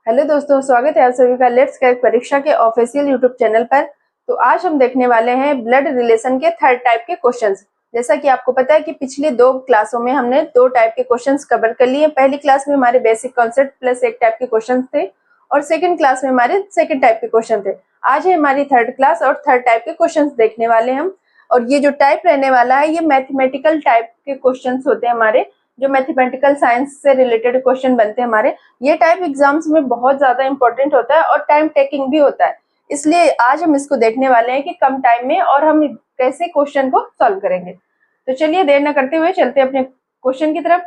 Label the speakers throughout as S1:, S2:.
S1: Hello दोस्तों, स्वागत है आप सभी का लेट्स क्रैक परीक्षा के ऑफिशियल यूट्यूब चैनल पर। तो आज हम देखने वाले हैं ब्लड रिलेशन के थर्ड टाइप के क्वेश्चंस। जैसा कि आपको पता है कि पिछली दो क्लासों में हमने दो टाइप के क्वेश्चंस कवर कर लिए। पहली क्लास में हमारे बेसिक कॉन्सेप्ट प्लस एक टाइप के क्वेश्चंस थे और सेकंड क्लास में हमारे सेकंड टाइप के क्वेश्चन थे। आज है हमारी थर्ड क्लास और थर्ड टाइप के क्वेश्चन देखने वाले हम। और ये जो टाइप रहने वाला है ये मैथमेटिकल टाइप के क्वेश्चन होते हैं हमारे, जो मैथमेटिकल साइंस से रिलेटेड क्वेश्चन बनते हैं हमारे। ये टाइप एग्जाम्स में बहुत ज्यादा इंपॉर्टेंट होता है और टाइम टेकिंग भी होता है, इसलिए आज हम इसको देखने वाले हैं कि कम टाइम में और हम कैसे क्वेश्चन को सॉल्व करेंगे। तो चलिए देर न करते हुए चलते हैं अपने क्वेश्चन की तरफ।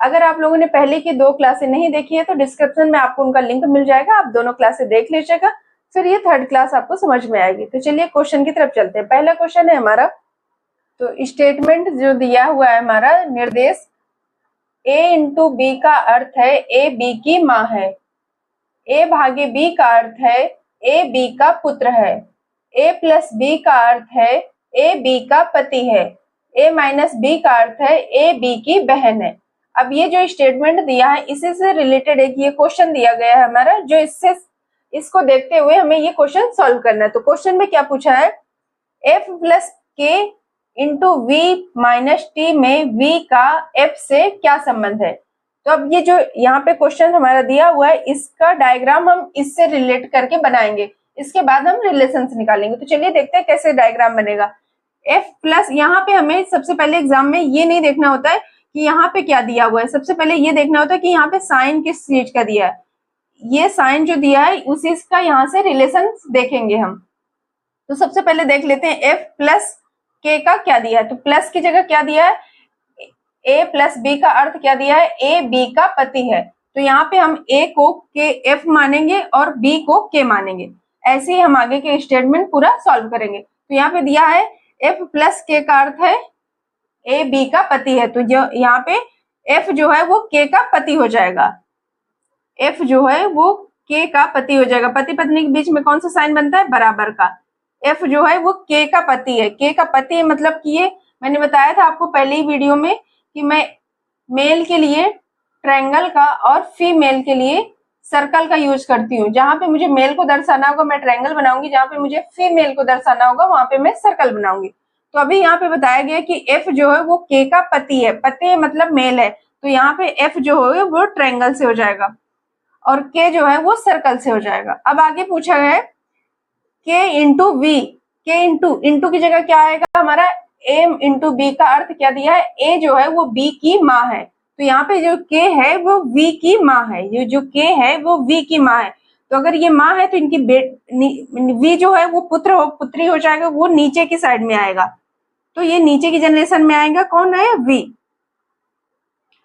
S1: अगर आप लोगों ने पहले की दो क्लासें नहीं देखी है तो डिस्क्रिप्शन में आपको उनका लिंक मिल जाएगा, आप दोनों क्लासें देख लीजिएगा, फिर ये थर्ड क्लास आपको समझ में आएगी। तो चलिए क्वेश्चन की तरफ चलते हैं। पहला क्वेश्चन है हमारा, तो स्टेटमेंट जो दिया हुआ है हमारा निर्देश a इंटू बी का अर्थ है a b की माँ है, a भागे b का अर्थ है a b का पुत्र है, a प्लस b का अर्थ है a b का पति है, a माइनस b का अर्थ है a b की बहन है। अब ये जो स्टेटमेंट दिया है इसी से रिलेटेड एक ये क्वेश्चन दिया गया है हमारा, जो इसको देखते हुए हमें ये क्वेश्चन सॉल्व करना है। तो क्वेश्चन में क्या पूछा है, f प्लस के इंटू वी माइनस टी में v का f से क्या संबंध है। तो अब ये जो यहाँ पे क्वेश्चन हमारा दिया हुआ है इसका डायग्राम हम इससे रिलेट करके बनाएंगे, इसके बाद हम रिलेशन निकालेंगे। तो चलिए देखते हैं कैसे डायग्राम बनेगा। f प्लस, यहाँ पे हमें सबसे पहले एग्जाम में ये नहीं देखना होता है कि यहाँ पे क्या दिया हुआ है, सबसे पहले ये देखना होता है कि यहाँ पे साइन किस चीज का दिया है। ये साइन जो दिया है उसी का यहाँ से रिलेशन देखेंगे हम। तो सबसे पहले देख लेते हैं f प्लस के का क्या दिया है। तो प्लस की जगह क्या दिया है, a प्लस बी का अर्थ क्या दिया है, a b का पति है। तो यहाँ पे हम a को के f मानेंगे और b को k मानेंगे। ऐसे ही हम आगे के स्टेटमेंट पूरा सॉल्व करेंगे। तो यहाँ पे दिया है f प्लस k का अर्थ है a b का पति है, तो यहाँ पे f जो है वो k का पति हो जाएगा। f जो है वो k का पति हो जाएगा। पति पत्नी के बीच में कौन सा साइन बनता है, बराबर का। f जो है वो k का पति है। k का पति है मतलब कि ये मैंने बताया था आपको पहले ही वीडियो में कि मैं मेल के लिए ट्रायंगल का और फीमेल के लिए सर्कल का यूज करती हूँ। जहां पे मुझे मेल को दर्शाना होगा मैं ट्रायंगल बनाऊंगी, जहां पे मुझे फीमेल को दर्शाना होगा वहां पे मैं सर्कल बनाऊंगी। तो अभी यहाँ पे बताया गया कि f जो है वो k का पति है, पति मतलब मेल है, तो यहाँ पे f जो है वो ट्रायंगल से हो जाएगा और k जो है वो सर्कल से हो जाएगा। अब आगे पूछा गया है k into V, k into की जगह क्या आएगा हमारा, a इंटू बी का अर्थ क्या दिया है, a जो है वो b की माँ है। तो यहाँ पे जो k है वो v की माँ है, ये जो k है वो v की माँ है। तो अगर ये माँ है तो इनकी v जो है वो पुत्री हो जाएगा, वो नीचे की साइड में आएगा। तो ये नीचे की जनरेशन में आएगा, कौन है v।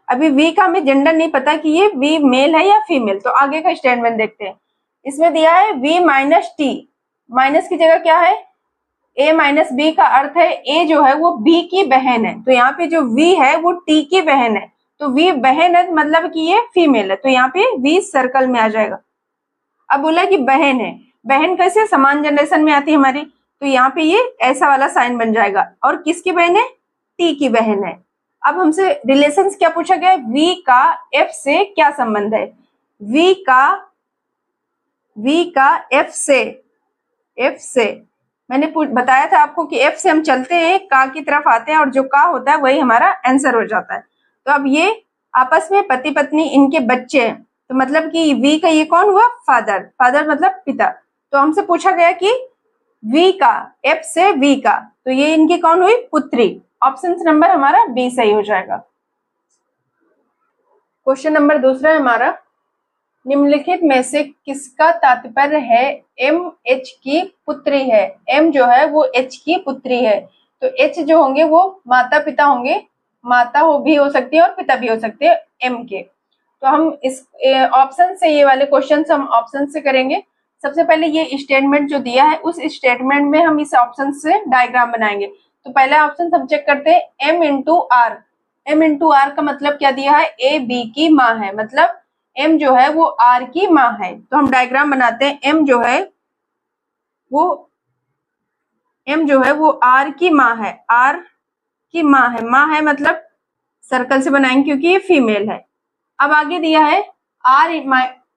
S1: अभी v का हमें जेंडर नहीं पता कि ये v मेल है या फीमेल। तो आगे का स्टेटमेंट देखते हैं। इसमें दिया है v माइनस टी, माइनस की जगह क्या है, a माइनस बी का अर्थ है a जो है वो b की बहन है। तो यहाँ पे जो v है वो t की बहन है, तो v बहन है मतलब कि ये फीमेल है, तो यहाँ पे v सर्कल में आ जाएगा। अब बोला कि बहन है, बहन कैसे समान जनरेशन में आती है हमारी, तो यहाँ पे ये ऐसा वाला साइन बन जाएगा। और किसकी बहन है, t की बहन है। अब हमसे रिलेशन क्या पूछा गया है, v का f से क्या संबंध है। v का f से मैंने बताया था आपको कि f से हम चलते हैं का की तरफ आते हैं और जो का होता है वही हमारा आंसर हो जाता है। तो अब ये आपस में पति पत्नी इनके बच्चे हैं, तो मतलब कि v का ये कौन हुआ, फादर मतलब पिता। तो हमसे पूछा गया कि v का f से v का, तो ये इनकी कौन हुई, पुत्री। ऑप्शन नंबर हमारा बी सही हो जाएगा। क्वेश्चन नंबर दूसरा है हमारा, निम्नलिखित में से किसका तात्पर्य है एम एच की पुत्री है। एम जो है वो एच की पुत्री है, तो एच जो होंगे वो माता पिता होंगे, माता भी हो सकती है और पिता भी हो सकते हैं एम के। तो हम इस ऑप्शन से ये वाले क्वेश्चन हम ऑप्शन से करेंगे। सबसे पहले ये स्टेटमेंट जो दिया है उस स्टेटमेंट में हम इस ऑप्शन से डायग्राम बनाएंगे। तो पहला ऑप्शन हम चेक करते हैं, M into R. M into R का मतलब क्या दिया है, ए बी की माँ है, मतलब m जो है वो r की माँ है। तो हम डायग्राम बनाते हैं, m जो है वो r की माँ है, r की माँ है मतलब सर्कल से बनाएंगे क्योंकि ये फीमेल है। अब आगे दिया है r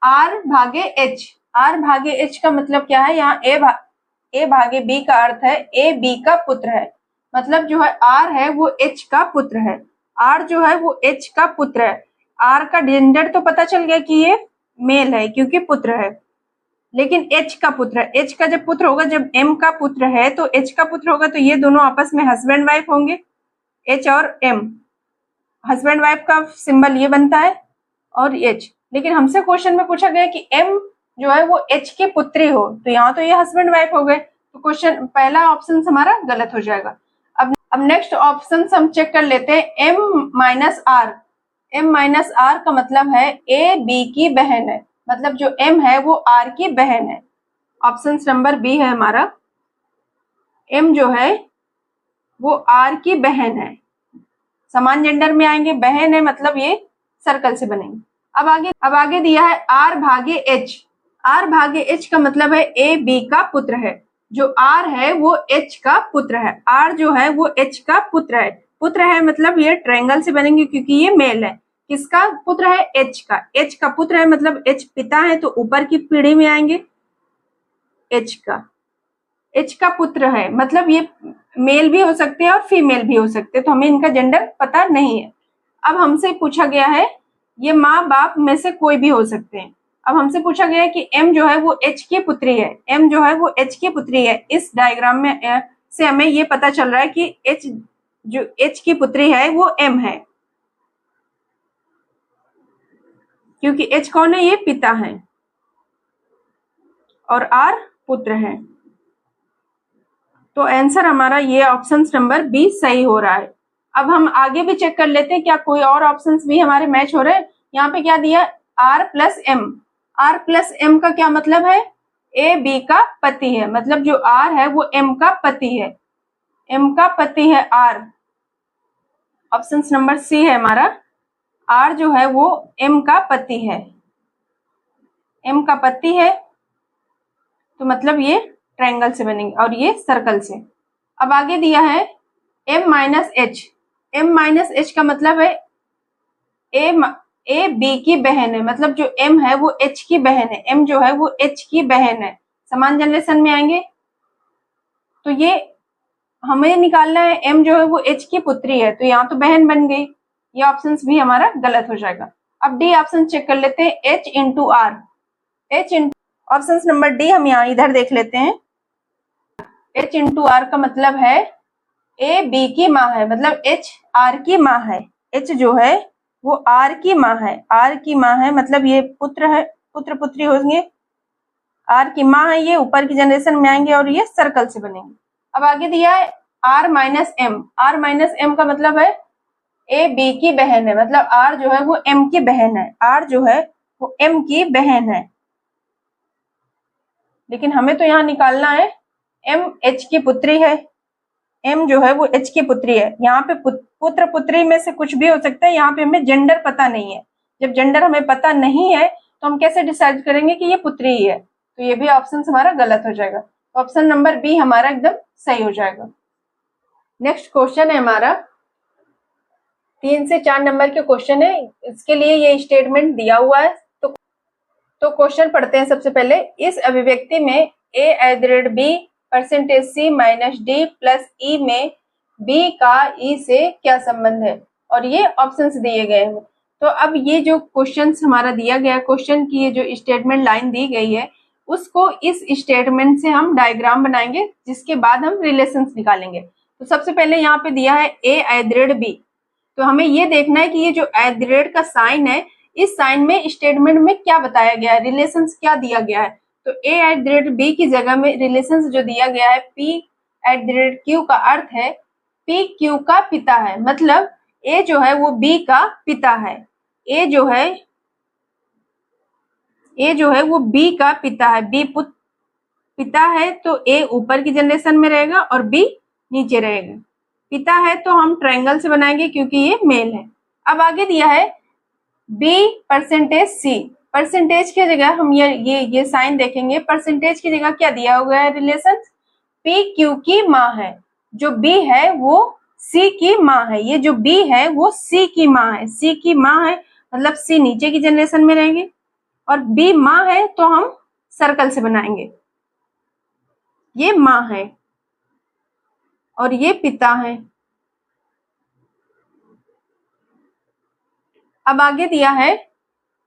S1: आर भागे एच। आर भागे एच का मतलब क्या है, यहाँ ए भागे बी का अर्थ है ए बी का पुत्र है। मतलब जो है आर है वो एच का पुत्र है। आर जो है वो एच का पुत्र है। आर का जेंडर तो पता चल गया कि ये मेल है क्योंकि पुत्र है, लेकिन एच का पुत्र है। एच का जब पुत्र होगा, जब एम का पुत्र है तो एच का पुत्र होगा, तो ये दोनों आपस में हस्बैंड वाइफ होंगे। एच और एम, हस्बैंड वाइफ का सिंबल ये बनता है और एच। लेकिन हमसे क्वेश्चन में पूछा गया कि एम जो है वो एच की पुत्री हो, तो यहाँ तो ये हस्बैंड वाइफ हो गए, तो क्वेश्चन पहला ऑप्शन हमारा गलत हो जाएगा। अब नेक्स्ट ऑप्शन हम चेक कर लेते हैं, M minus R. M minus R का मतलब है ए बी की बहन है, मतलब जो एम है वो आर की बहन है। ऑप्शन नंबर बी है हमारा। एम जो है वो आर की बहन है, समान जेंडर में आएंगे, बहन है मतलब ये सर्कल से बनेंगे। अब आगे दिया है आर भागे एच। आर भागे एच का मतलब है ए बी का पुत्र है। जो आर है वो एच का पुत्र है। आर जो है वो एच का पुत्र है। पुत्र है मतलब ये ट्रायंगल से बनेंगे क्योंकि ये मेल है। किसका पुत्र है, एच का। एच का पुत्र है मतलब एच पिता है तो ऊपर की पीढ़ी में आएंगे एच का। एच का पुत्र है मतलब ये मेल भी हो सकते हैं और फीमेल भी हो सकते हैं, तो हमें इनका जेंडर पता नहीं है। अब हमसे पूछा गया है ये माँ बाप में से कोई भी हो सकते हैं। अब हमसे पूछा गया है कि एम जो है वो एच की पुत्री है। एम जो है वो एच की पुत्री है। इस डायग्राम में से हमें ये पता चल रहा है कि एच जो एच की पुत्री है वो एम है, क्योंकि एच कौन है, ये पिता है और आर पुत्र है। तो आंसर हमारा ये ऑप्शन नंबर बी सही हो रहा है। अब हम आगे भी चेक कर लेते हैं क्या कोई और ऑप्शंस भी हमारे मैच हो रहे हैं। यहाँ पे क्या दिया, R plus M. R plus M का क्या मतलब है, ए बी का पति है, मतलब जो आर है वो एम का पति है। एम का पति है आर। ऑप्शन नंबर सी है हमारा। आर जो है वो एम का पति है। एम का पति है तो मतलब ये ट्रायंगल से बनेंगे और ये सर्कल से। अब आगे दिया है m minus H. m minus H का मतलब है ए बी की बहन है, मतलब जो m है वो h की बहन है। m जो है वो h की बहन है, समान जनरेशन में आएंगे। तो ये हमें निकालना है m जो है वो h की पुत्री है, तो यहाँ तो बहन बन गई। ये ऑप्शन भी हमारा गलत हो जाएगा। अब डी ऑप्शन चेक कर लेते हैं, h into R. h into option number D हम यहाँ इधर देख लेते हैं। h इंटू आर का मतलब है ए बी की माँ है, मतलब h आर की माँ है। h जो है वो आर की माँ है। आर की माँ है मतलब ये पुत्र है, पुत्र पुत्री होंगे। आर की माँ है, ये ऊपर की जनरेशन में आएंगे और ये सर्कल से बनेंगे। अब आगे दिया है R minus M. R minus M का मतलब है ए बी की बहन है, मतलब आर जो है वो एम की बहन है। आर जो है वो एम की बहन है, लेकिन हमें तो यहाँ निकालना है एम एच की पुत्री है। एम जो है वो एच की पुत्री है। यहाँ पे पुत्र पुत्री में से कुछ भी हो सकता है, यहाँ पे हमें जेंडर पता नहीं है। जब जेंडर हमें पता नहीं है तो हम कैसे डिसाइड करेंगे कि ये पुत्री ही है, तो ये भी ऑप्शन हमारा गलत हो जाएगा। ऑप्शन नंबर बी हमारा एकदम सही हो जाएगा। नेक्स्ट क्वेश्चन है हमारा 3 से 4 नंबर के क्वेश्चन है, इसके लिए ये स्टेटमेंट दिया हुआ है। तो क्वेश्चन पढ़ते हैं सबसे पहले। इस अभिव्यक्ति में a/b percentage c minus D plus E में b का e से क्या संबंध है, और ये ऑप्शंस दिए गए हैं। तो अब ये जो क्वेश्चन हमारा दिया गया, क्वेश्चन की ये जो स्टेटमेंट लाइन दी गई है उसको इस स्टेटमेंट से हम डायग्राम बनाएंगे, जिसके बाद हम रिलेशंस निकालेंगे। तो सबसे पहले यहाँ पे दिया है a/b, तो हमें ये देखना है कि ये जो @ का साइन है, इस साइन में स्टेटमेंट में क्या बताया गया है, रिलेशंस क्या दिया गया है। तो a/b की जगह में रिलेशंस जो दिया गया है p/q का अर्थ है p q का पिता है, मतलब a जो है वो b का पिता है। a जो है वो b का पिता है। b पिता है तो a ऊपर की जनरेशन में रहेगा और b नीचे रहेगा। पिता है तो हम ट्रायंगल से बनाएंगे क्योंकि ये मेल है। अब आगे दिया है b परसेंटेज c। परसेंटेज की जगह हम ये साइन देखेंगे। परसेंटेज की जगह क्या दिया हुआ है, रिलेशन p q की माँ है। जो b है वो c की माँ है। ये जो b है वो c की माँ है। c की माँ है मतलब c नीचे की जनरेशन में रहेंगे और बी माँ है तो हम सर्कल से बनाएंगे। ये माँ है और ये पिता है। अब आगे दिया है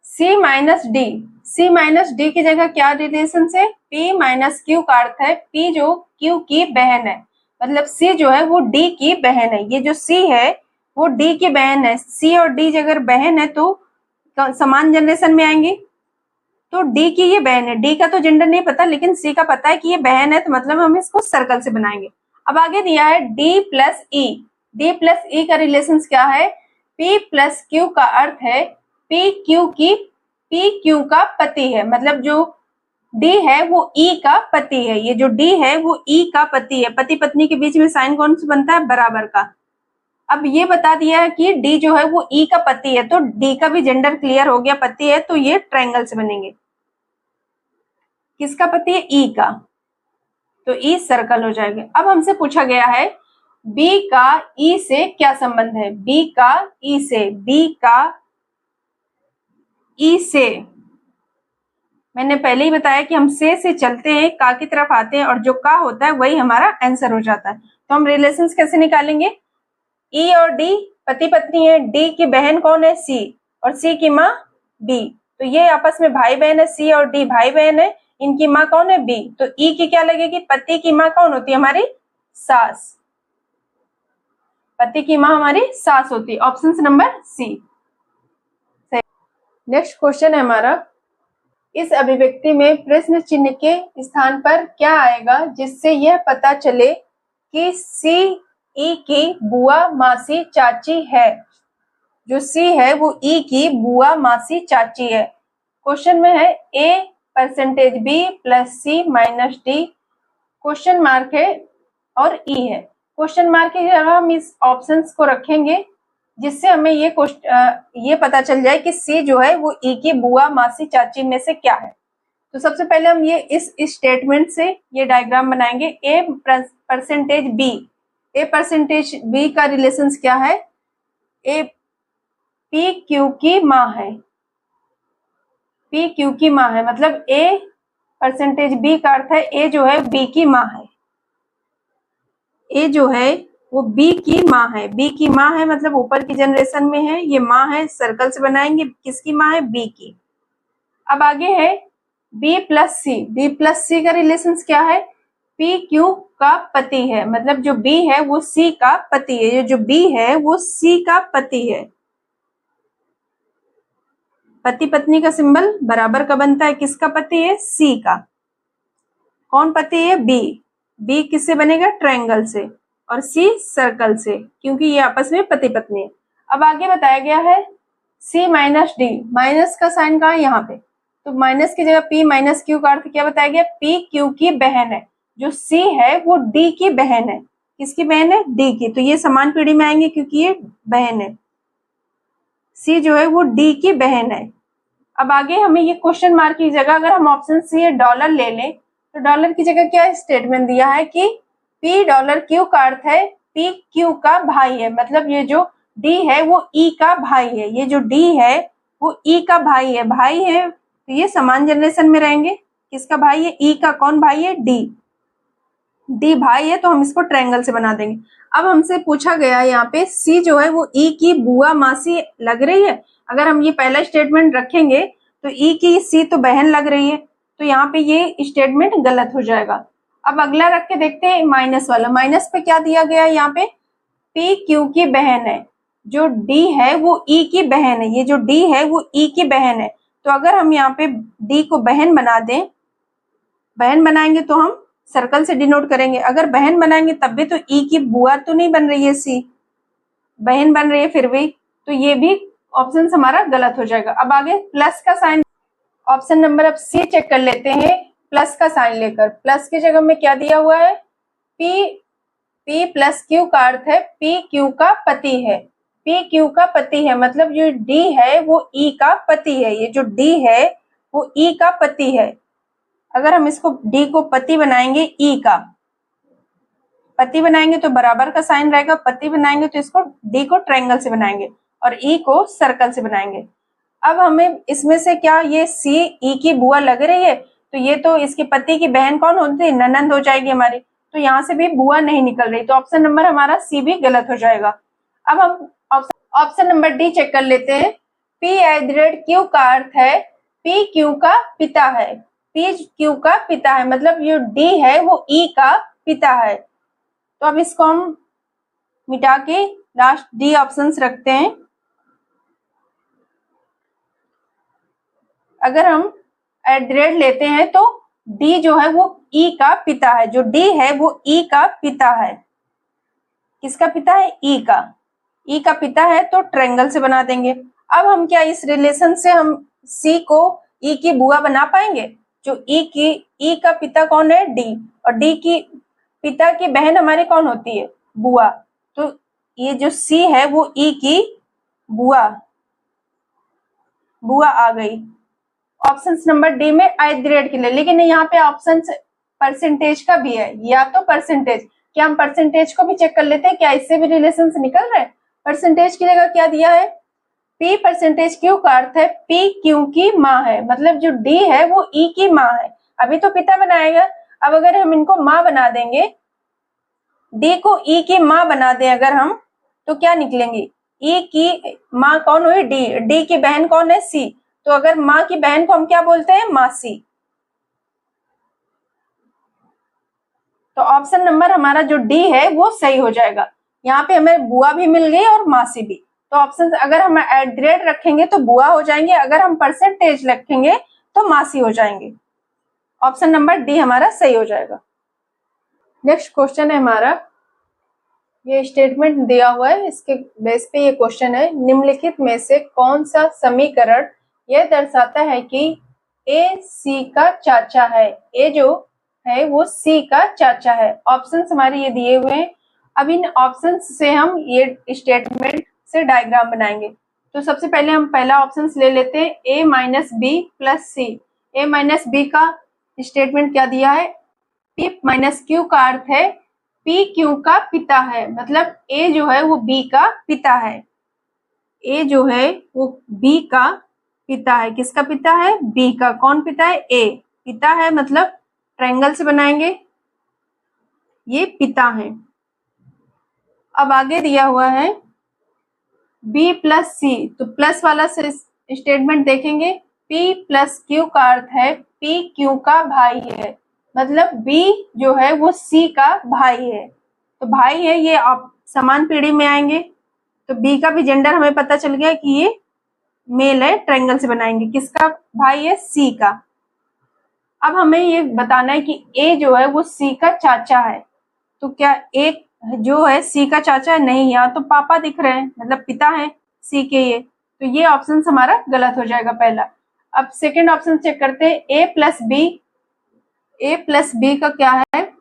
S1: C minus D. C minus D की जगह क्या रिलेशन से? P माइनस क्यू का अर्थ है P जो Q की बहन है, मतलब C जो है वो D की बहन है। ये जो C है वो D की बहन है। C और D अगर बहन है तो समान जनरेशन में आएंगे। तो D की ये बहन है। D का तो जेंडर नहीं पता, लेकिन C का पता है कि ये बहन है, तो मतलब हम इसको सर्कल से बनाएंगे। अब आगे दिया है D plus E। D plus E का रिलेशन क्या है? P प्लस Q का अर्थ है P Q का पति है, मतलब जो D है वो E का पति है। ये जो D है वो E का पति है। पति पत्नी के बीच में साइन कौन सा बनता है? बराबर का। अब ये बता दिया है कि D जो है वो E का पति है, तो D का भी जेंडर क्लियर हो गया, पति है, तो ये ट्रायंगल से बनेंगे। किसका पति है? E का, तो E सर्कल हो जाएगा। अब हमसे पूछा गया है B का E से क्या संबंध है? B का E से, B का E से, मैंने पहले ही बताया कि हम से चलते हैं, का की तरफ आते हैं और जो का होता है वही हमारा आंसर हो जाता है। तो हम रिलेशंस कैसे निकालेंगे? E और D पति पत्नी है, D की बहन कौन है? C, और C की माँ B, तो ये आपस में भाई बहन है। C और D भाई बहन है, इनकी माँ कौन है? B, तो E की क्या लगेगी? पति की माँ कौन होती है? हमारी सास। पति की माँ हमारी सास होती है। Option number C। Next question है हमारा, इस अभिव्यक्ति में प्रश्न चिन्ह के स्थान पर क्या आएगा जिससे यह पता चले कि C E की बुआ मासी चाची है? जो C है वो E की बुआ मासी चाची है। क्वेश्चन में है A percentage B plus C minus D, question mark है और E है। क्वेश्चन मार्क की जगह हम इस ऑप्शंस को रखेंगे जिससे हमें ये पता चल जाए कि C जो है वो E की बुआ मासी चाची में से क्या है। तो सबसे पहले हम ये इस स्टेटमेंट से ये डायग्राम बनाएंगे। A percentage B, A percentage B का रिलेशंस क्या है? A P Q की माँ है, P Q की माँ है, मतलब A परसेंटेज B का अर्थ है A जो है B की माँ है। A जो है वो B की माँ है। B की माँ है मतलब ऊपर की जनरेशन में है, ये माँ है, सर्कल से बनाएंगे। किसकी माँ है? B की। अब आगे है B plus C। B plus C का रिलेशन क्या है? P Q का पति है, मतलब जो B है वो C का पति है। ये जो B है वो C का पति है। पति पत्नी का सिंबल बराबर का बनता है। किसका पति है? C का। कौन पति है? B। B किससे बनेगा? ट्रायंगल से, और C सर्कल से, क्योंकि ये आपस में पति पत्नी है। अब आगे बताया गया है C माइनस D। माइनस का साइन कहाँ है? यहाँ पे, तो माइनस की जगह P माइनस Q का अर्थ क्या बताया गया? P Q की बहन है। जो C है वो D की बहन है। किसकी बहन है? D की, तो ये समान पीढ़ी में आएंगे क्योंकि ये बहन है। C जो है वो D की बहन है। अब आगे हमें ये क्वेश्चन मार्क की जगह अगर हम ऑप्शन सी डॉलर ले लें, तो डॉलर की जगह क्या स्टेटमेंट दिया है कि P डॉलर Q का अर्थ है P Q का भाई है, मतलब ये जो D है वो E का भाई है। ये जो D है वो E का भाई है। भाई है तो ये समान जनरेशन में रहेंगे। किसका भाई है? E का। कौन भाई है? D। D भाई है तो हम इसको ट्रायंगल से बना देंगे। अब हमसे पूछा गया यहाँ पे C जो है वो E की बुआ मासी लग रही है। अगर हम ये पहला स्टेटमेंट रखेंगे तो E की C तो बहन लग रही है, तो यहाँ पे ये स्टेटमेंट गलत हो जाएगा। अब अगला रख के देखते हैं माइनस वाला। माइनस पे क्या दिया गया है? यहाँ पे P Q की बहन है, जो D है वो E की बहन है। ये जो D है वो E की बहन है, तो अगर हम यहाँ पे D को बहन बना दें, बहन बनाएंगे तो हम सर्कल से डिनोट करेंगे। अगर बहन बनाएंगे तब भी तो E की बुआ तो नहीं बन रही है, C बहन बन रही है फिर भी, तो ये भी ऑप्शन हमारा गलत हो जाएगा। अब आगे प्लस का साइन, ऑप्शन नंबर अब C चेक कर लेते हैं। प्लस का साइन लेकर, प्लस की जगह में क्या दिया हुआ है? P प्लस Q का अर्थ है P Q का पति है। P Q का पति है मतलब जो D है वो E का पति है। ये जो D है वो E का पति है। अगर हम इसको D को पति बनाएंगे, E का पति बनाएंगे तो बराबर का साइन रहेगा। पति बनाएंगे तो इसको D को ट्रायंगल से बनाएंगे और E को सर्कल से बनाएंगे। अब हमें इसमें से क्या ये सी ई की बुआ लग रही है, तो ये तो इसके पति की बहन कौन होती है, ननंद हो जाएगी हमारी, तो यहाँ से भी बुआ नहीं निकल रही, तो ऑप्शन नंबर हमारा सी भी गलत हो जाएगा। अब हम ऑप्शन नंबर डी चेक कर लेते हैं। P@Q का अर्थ है P Q का पिता है, P Q का पिता है, मतलब जो D है वो E का पिता है। तो अब इसको हम मिटा के लास्ट डी ऑप्शंस रखते हैं। अगर हम @ लेते हैं तो डी जो है वो ई का पिता है, जो डी है वो ई का पिता है। किसका पिता है, ई का, ई का पिता है, तो ट्रायंगल से बना देंगे। अब हम क्या इस रिलेशन से हम सी को ई की बुआ बना पाएंगे, जो ई का पिता कौन है, डी, और डी की पिता की बहन हमारी कौन होती है, बुआ, तो ये जो सी है वो ई की बुआ आ गई। ऑप्शन नंबर डी में @ के लिए, लेकिन यहाँ पे ऑप्शन परसेंटेज का भी है, या तो परसेंटेज, क्या हम परसेंटेज को भी चेक कर लेते हैं, क्या इससे भी रिलेशन निकल रहे हैं। परसेंटेज की जगह क्या दिया है, P%Q का अर्थ है P Q की माँ है, मतलब जो D है वो E की माँ है, अभी तो पिता बनाएगा। अब अगर हम इनको माँ बना देंगे, D को E की माँ बना दें अगर हम, तो क्या निकलेंगे, E की माँ कौन हुई, D की बहन कौन है, C, तो अगर माँ की बहन को हम क्या बोलते हैं, मासी। तो ऑप्शन नंबर हमारा जो डी है वो सही हो जाएगा। यहाँ पे हमें बुआ भी मिल गई और मासी भी, तो ऑप्शन अगर हम @ रखेंगे तो बुआ हो जाएंगे, अगर हम परसेंटेज रखेंगे तो मासी हो जाएंगे। ऑप्शन नंबर डी हमारा सही हो जाएगा। नेक्स्ट क्वेश्चन है हमारा, ये स्टेटमेंट दिया हुआ है, इसके बेस पे ये क्वेश्चन है, निम्नलिखित में से कौन सा समीकरण यह दर्शाता है कि ए सी का चाचा है, ए जो है वो सी का चाचा है। ऑप्शंस हमारे ये दिए हुए हैं। अब इन ऑप्शंस से हम ये स्टेटमेंट से डायग्राम बनाएंगे। तो सबसे पहले हम पहला ऑप्शन ले लेते हैं, a - b + c। a - b का स्टेटमेंट क्या दिया है, P - Q का अर्थ है P Q का पिता है, मतलब a जो है वो b का पिता है, a जो है वो b का पिता है। किसका पिता है, b का। कौन पिता है, a पिता है, मतलब ट्रायंगल से बनाएंगे, ये पिता है। अब आगे दिया हुआ है B + C, तो प्लस वाला स्टेटमेंट देखेंगे, P + Q का अर्थ है P Q का भाई है, मतलब B जो है वो C का भाई है, तो भाई है, ये आप समान पीढ़ी में आएंगे, तो B का भी जेंडर हमें पता चल गया कि ये मेल है, ट्रायंगल से बनाएंगे। किसका भाई है, C का। अब हमें ये बताना है कि A जो है वो C का चाचा है, तो क्या एक जो है C का चाचा नहीं, यहाँ तो पापा दिख रहे हैं, मतलब पिता है C के, ये तो ये ऑप्शन हमारा गलत हो जाएगा पहला। अब सेकंड ऑप्शन चेक करते हैं, A + B का क्या है,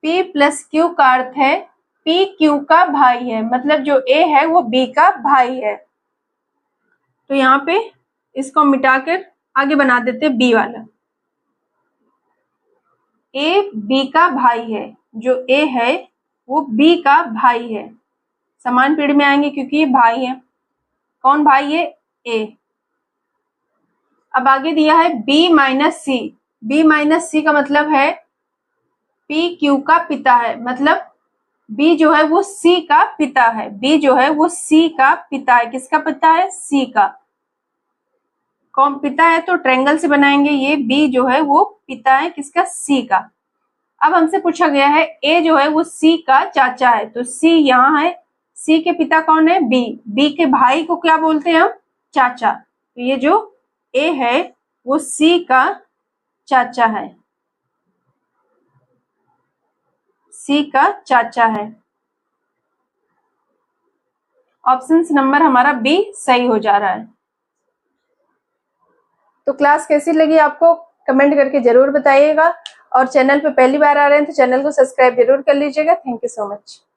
S1: P + Q का अर्थ है P Q का भाई है, मतलब जो A है वो B का भाई है, तो यहाँ पे इसको मिटाकर आगे बना देते हैं B वाला। A B का भाई है, जो A है वो B का भाई है, समान पीढ़ी में आएंगे क्योंकि ये भाई है। कौन भाई है, A। अब आगे दिया है B - C। B - C का मतलब है P Q का पिता है, मतलब B जो है वो C का पिता है, B जो है वो C का पिता है। किसका पिता है, C का। कौन पिता है, तो ट्रायंगल से बनाएंगे, ये B जो है वो पिता है, किसका, C का। अब हमसे पूछा गया है A जो है वो C का चाचा है, तो C यहाँ है, C के पिता कौन है, B, B के भाई को क्या बोलते हैं हम, चाचा, तो ये जो A है वो C का चाचा है, C का चाचा है। ऑप्शन नंबर हमारा B सही हो जा रहा है। तो क्लास कैसी लगी आपको कमेंट करके जरूर बताइएगा, और चैनल पे पहली बार आ रहे हैं तो चैनल को सब्सक्राइब जरूर कर लीजिएगा। Thank you so much.